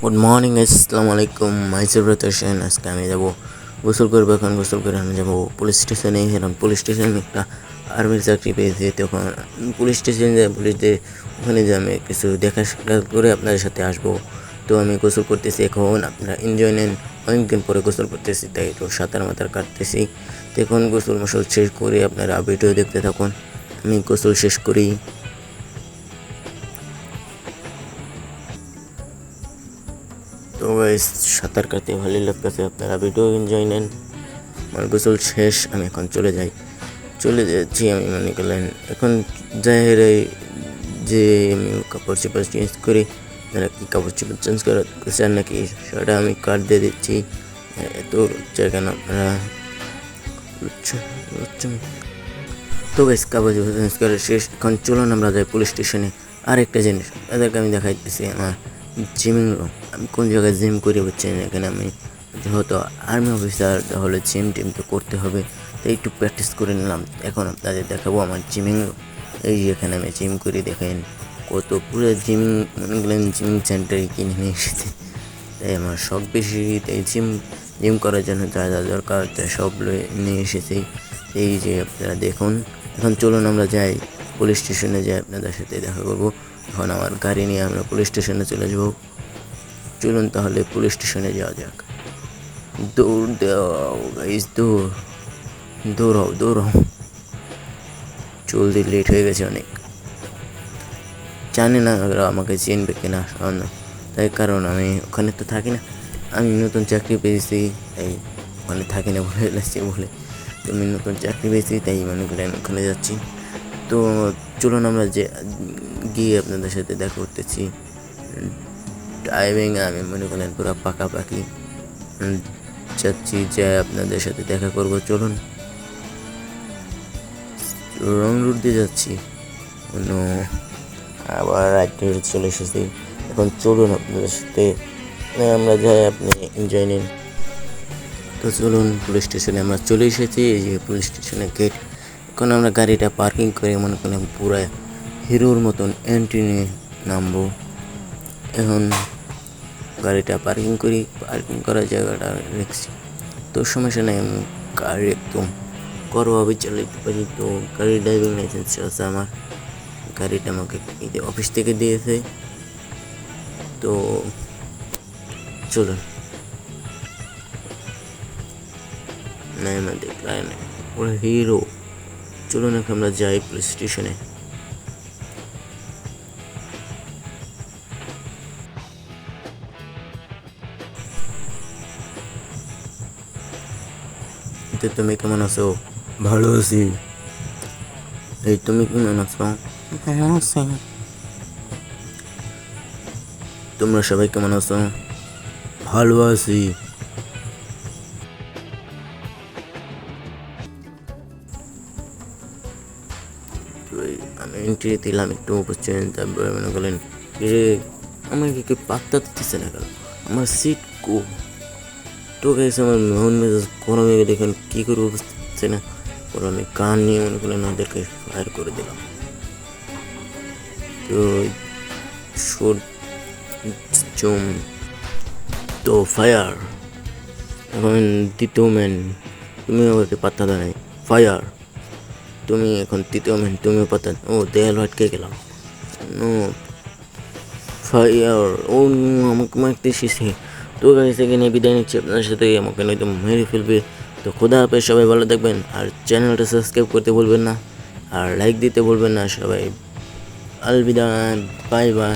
Good morning, আসসালামু আলাইকুম। মাইসুর হোসেন। আজকে আমি যাবো গোসল করবো। এখন গোসল করে আমি যাবো পুলিশ স্টেশনে। এখন পুলিশ স্টেশনে একটা আর্মির চাকরি পেয়েছি। তখন পুলিশ স্টেশনে যাই, পুলিশদের ওখানে যে আমি কিছু দেখা সাক্ষাৎ করে আপনাদের সাথে আসবো। তো আমি গোসল করতেছি এখন, আপনারা এনজয় নেন। অনেকদিন পরে গোসল করতেছি, তাই একটু সাঁতার মাতার কাটতেছি। তো এখন গোসল মোসল শেষ করে আপনারা ভিডিও দেখতে থাকুন। আমি গোসল শেষ করি। তো গাইস, সাঁতার কাটতে ভালোই লাগতেছে, আপনারা ভিডিও এনজয় নেন। আমার গোসল শেষ, আমি এখন চলে যাচ্ছি। আমি মনে করলেন এখন যাই যে আমি কাপড় চোপড় চেঞ্জ করি। যারা কি কাপড় চোপড় চেঞ্জ করতে চান নাকি সেটা আমি কাট দিয়ে দিচ্ছি। এত জায়গা না আপনারা। তো গাইস, কাপড় চোপড় চেঞ্জ করে শেষ। এখন চলুন আমরা যাই পুলিশ স্টেশনে। আর একটা জিনিস তাদেরকে আমি দেখাইতেছি, আমার জিমিং রুম। আমি কোন জায়গায় জিম করি বুঝছেন। এখানে আমি যেহেতু আর্মি অফিসার, তাহলে জিম টিম তো করতে হবে, তাই একটু প্র্যাকটিস করে নিলাম। এখন আপনাদের দেখাবো আমার জিমিং রুম। এই যে এখানে আমি জিম করি, দেখেন কত পুরো জিমিং, মনে করেন জিমিং সেন্টারে কিনে নিয়ে এসেছি। তাই আমার শখ বেশি, তাই জিম করার জন্য যা যা দরকার তাই সব নিয়ে এসেছি। এই যে আপনারা দেখুন। এখন চলুন আমরা যাই পুলিশ স্টেশনে, যাই আপনাদের সাথে দেখা করবো। এখন আমার গাড়ি নিয়ে আমরা পুলিশ স্টেশনে চলে যাব। চলুন তাহলে পুলিশ স্টেশনে যাওয়া যাক। দৌড় দাও গাইস, দৌড়াও। জলদি, লেট হয়ে গেছে অনেক। জানি না ওরা আমাকে চিনবে কিনা, তাই কারণ আমি ওখানে তো থাকি না। আমি নতুন চাকরি পেয়েছি, তাই ওখানে থাকি না বলে এসেছি বলে। তো আমি নতুন চাকরি পেয়েছি, তাই মনে করেন ওখানে যাচ্ছি। তো চলুন আমরা যে গিয়ে আপনাদের সাথে দেখা করতেছি। ড্রাইভিং আমি মনে করেন পুরো পাকাপাকি যাচ্ছি, যে আপনাদের সাথে দেখা করব। চলুন, রং রুট দিয়ে যাচ্ছি, অন্য আবার রাইট চলে এসেছি। এখন চলুন আপনাদের সাথে আমরা যাই, আপনি এনজয় নিন। তো চলুন, পুলিশ স্টেশনে আমরা চলে এসেছি। এই যে পুলিশ স্টেশনের গেট। এখন আমরা গাড়িটা পার্কিং করে মনে করেন পুরো হিরোর মতন এন্ট্রি নিয়ে নামবো। এখন গাড়িটা পার্কিং করার জায়গাটা রেখেছি, তো সমস্যা নেই। আমি গাড়ি একদম করোভাবে চালাতে পারি। তো গাড়ির ড্রাইভিং লাইসেন্স আছে আমার। গাড়িটা আমাকে অফিস থেকে দিয়েছে। তো চলুন, নাই না দেখলাই না, ওরা হিরো। চলুন এখন আমরা যাই পুলিশ স্টেশনে। তুমি কেমন আছো? ভালো আছি। এই তুমি কেমন আছো? ভালো আছি। তোমরা সবাই কেমন আছো? ভালো আছি। আমি এন্ট্রি দিলাম একটু বুঝছেন। তারপরে মনে করলেন আমাকে কি পাত্তা দিতেছে না কেন, আমার সিট কো। তো গেছে আমার মন মেজাজ গরমে, দেখেন কী করবো বুঝতেছে না। পরে আমি কান নিয়ে মনে করলেন ওদেরকে ফায়ার করে দিলাম। তো জুম, তো ফায়ার। এখন দ্বিতীয় ম্যান, তুমি আমাকে পাত্তা দাও নাই। ফায়ার, তুমি এখন তৃতীয় ম্যান, তুমি পাত্তা। ও দেয়াল আটকে গেলাম। নো ফায়ার, ও আমাকে মারতে এসেছে। তো গাইস, এখানে বিদায় নিচ্ছি আপনার সাথে, আমাকে নয়তো মেরে ফেলবে। তো খোদা হাফেজ, সবাই ভালো থাকবেন। আর চ্যানেলটা সাবস্ক্রাইব করতে ভুলবেন না, আর লাইক দিতে ভুলবেন না সবাই। Alvida, bye bye.